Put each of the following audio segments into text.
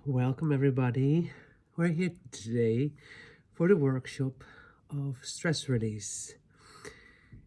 Welcome everybody. We're here today for the workshop of stress release.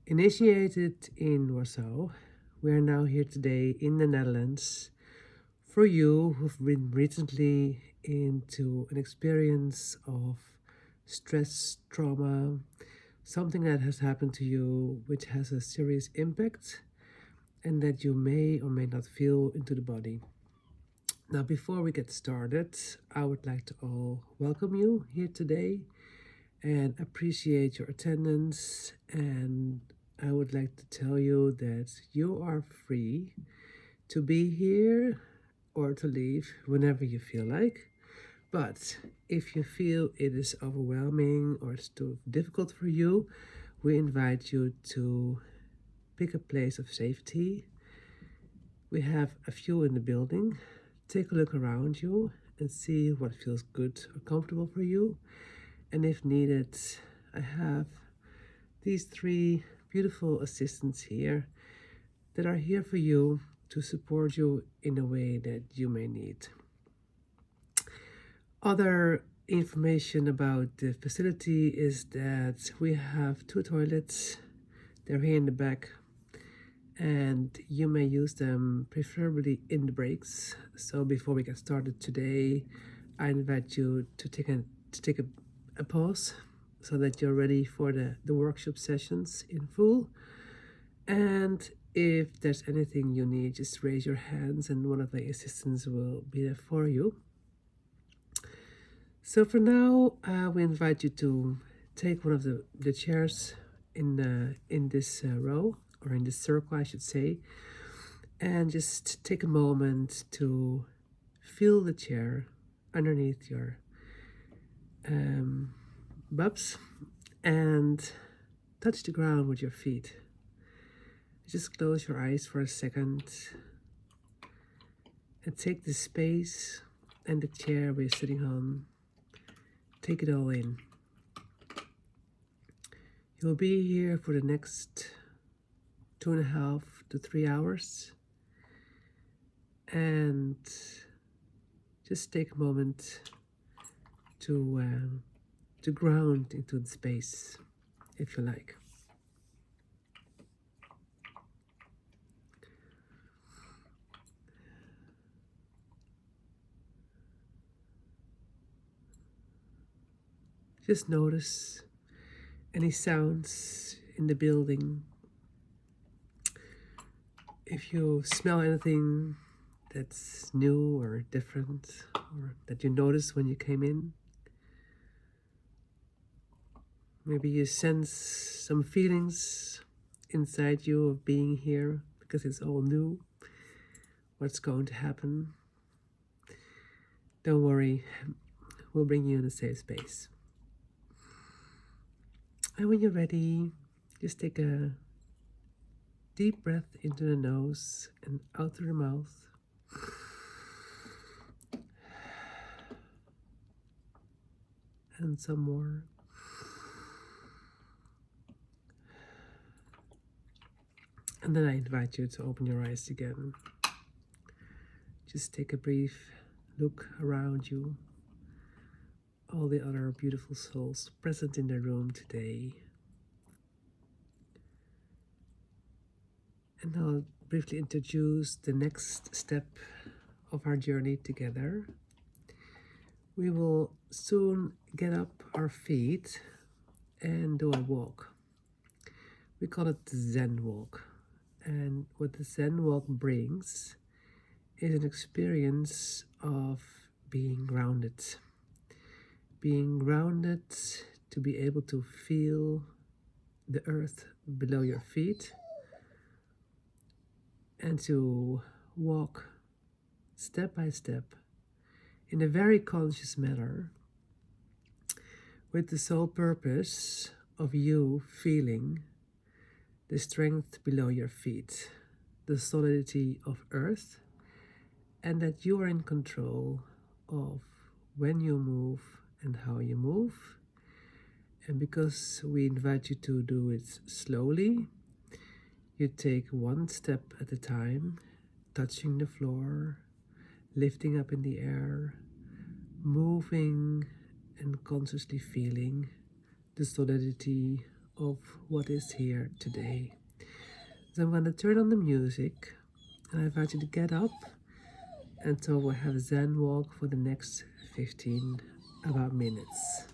Initiated in Warsaw, we are now here today in the Netherlands for you who've been recently into an experience of stress, trauma, something that has happened to you which has a serious impact and that you may or may not feel into the body. Now, before we get started, I would like to all welcome you here today and appreciate your attendance. And I would like to tell you that you are free to be here or to leave whenever you feel like. But if you feel it is overwhelming or it's too difficult for you, we invite you to pick a place of safety. We have a few in the building. Take a look around you and see what feels good or comfortable for you. And if needed, I have these three beautiful assistants here that are here for you to support you in a way that you may need. Other information about the facility is that we have 2 toilets. They're here in the back, and you may use them preferably in the breaks. So before we get started today, I invite you to take a pause so that you're ready for the workshop sessions in full. And if there's anything you need, just raise your hands and one of the assistants will be there for you. So for now, we invite you to take one of the chairs in this row, or in this circle, I should say, and just take a moment to feel the chair underneath your bubs and touch the ground with your feet. Just close your eyes for a second and take the space and the chair we're sitting on. Take it all in. You'll be here for the next 2.5 to 3 hours, and just take a moment to ground into the space, if you like. Just notice any sounds in the building. If you smell anything that's new or different, or that you noticed when you came in, maybe you sense some feelings inside you of being here because it's all new. What's going to happen? Don't worry, we'll bring you in a safe space. And when you're ready, just take a deep breath into the nose and out through the mouth. And some more. And then I invite you to open your eyes again. Just take a brief look around you. All the other beautiful souls present in the room today. And I'll briefly introduce the next step of our journey together. We will soon get up our feet and do a walk. We call it the Zen walk. And what the Zen walk brings is an experience of being grounded. Being grounded to be able to feel the earth below your feet and to walk step by step in a very conscious manner with the sole purpose of you feeling the strength below your feet, the solidity of earth, and that you are in control of when you move and how you move. And because we invite you to do it slowly, you take one step at a time, touching the floor, lifting up in the air, moving and consciously feeling the solidity of what is here today. So I'm going to turn on the music and I invite you to get up, and so we'll have a Zen walk for the next 15 about minutes.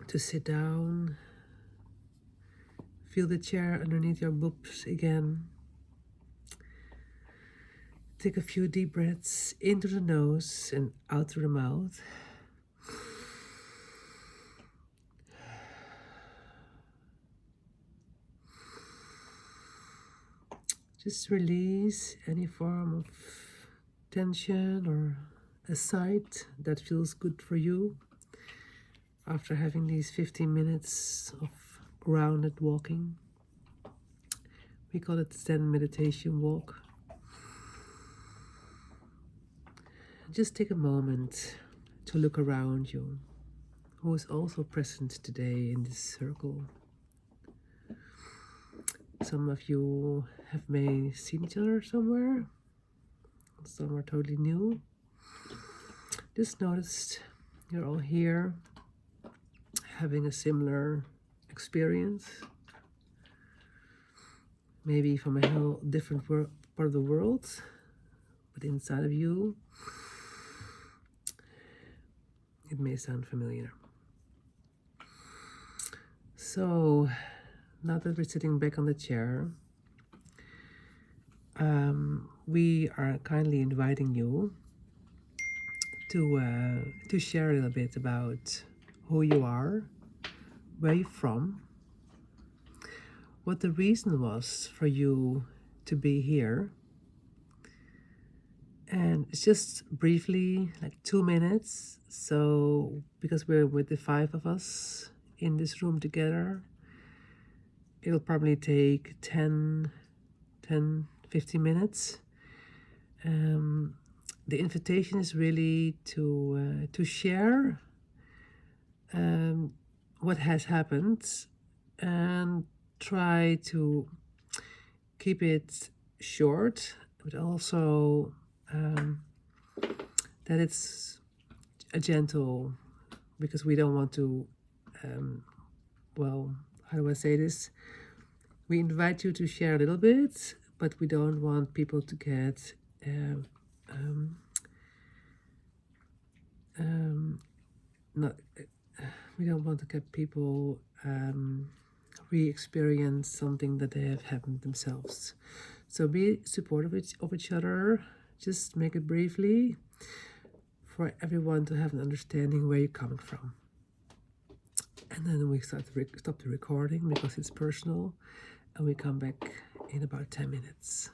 To sit down, feel the chair underneath your boobs again. Take a few deep breaths into the nose and out through the mouth. Just release any form of tension or a sight that feels good for you after having these 15 minutes of grounded walking. We call it Zen meditation walk. Just take a moment to look around you. Who is also present today in this circle? Some of you have may seen each other somewhere. Some are totally new. Just noticed you're all here having a similar experience. Maybe from a whole different part of the world, but inside of you, it may sound familiar. So, now that we're sitting back on the chair, we are kindly inviting you to share a little bit about who you are, where you're from, what the reason was for you to be here. And it's just briefly, like 2 minutes. So, because we're with the 5 of us in this room together, it'll probably take 10, 15 minutes. The invitation is really to share what has happened and try to keep it short, but also that it's a gentle, because we don't want to, well, how do I say this? We invite you to share a little bit, but we don't want people to get we don't want to get people re-experience something that they have happened themselves. So be supportive of each other. Just make it briefly for everyone to have an understanding where you're coming from. And then we stop the recording because it's personal, and we come back in about 10 minutes.